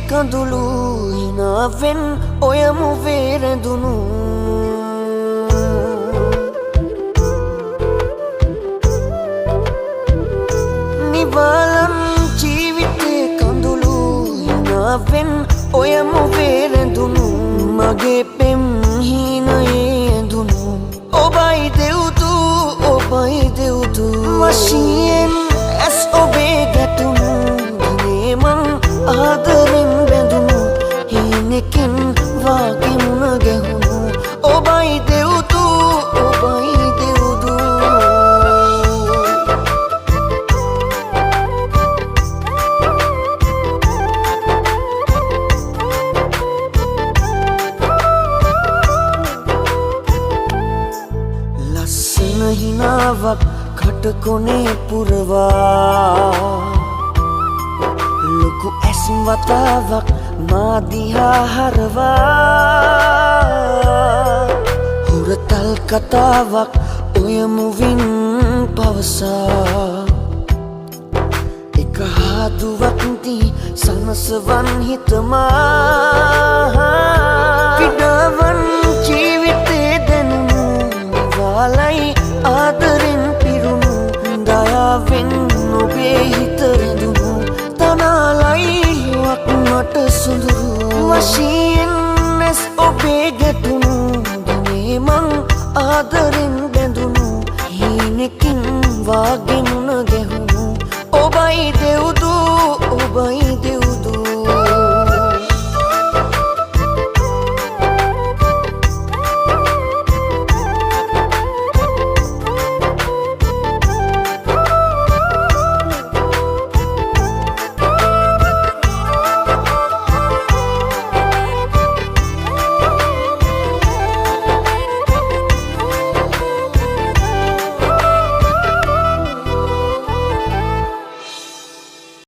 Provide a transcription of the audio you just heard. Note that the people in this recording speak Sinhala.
කඳුළු හිනාවෙන් ඔය මුවේ රැඳුණු නිවාලම් ජීවිතේ කඳුළු හිනාවෙන් ඔය මුවේ රැඳුණු මගේ පෙම් හීනයේ ඇඳුණු ඔබයි දෙව්දු වශයෙන් ඇස් ඔබේ ගැටුණු දිනේ මං ආදරෙන් බැඳුණු හීනෙකින් වාගේ මුණ ගැහුණු ඔබයි දෙව්දු ලස්සන හිනාවක් කටකොනේ පුරවා ලොකු ඇස් වතාවක් මා දිහා හරවා හුරතල් කතාවක් ඔය මුවින් පවසා එක හාදුවක් දී සනසවන් හිතමා පිඩාවන් ජීවිතේ දැනුණු නිවාලයි ආදරෙන් පිරුණු දයාවෙන් ඔබේ හිත රැඳුණු තනාලයිවක් මට සුඳුරු වශයෙන් ඇස් ඔබේ ගැටුණු දිනේ මං ආදරෙන් බැඳුණු හීනෙකින් වාගේ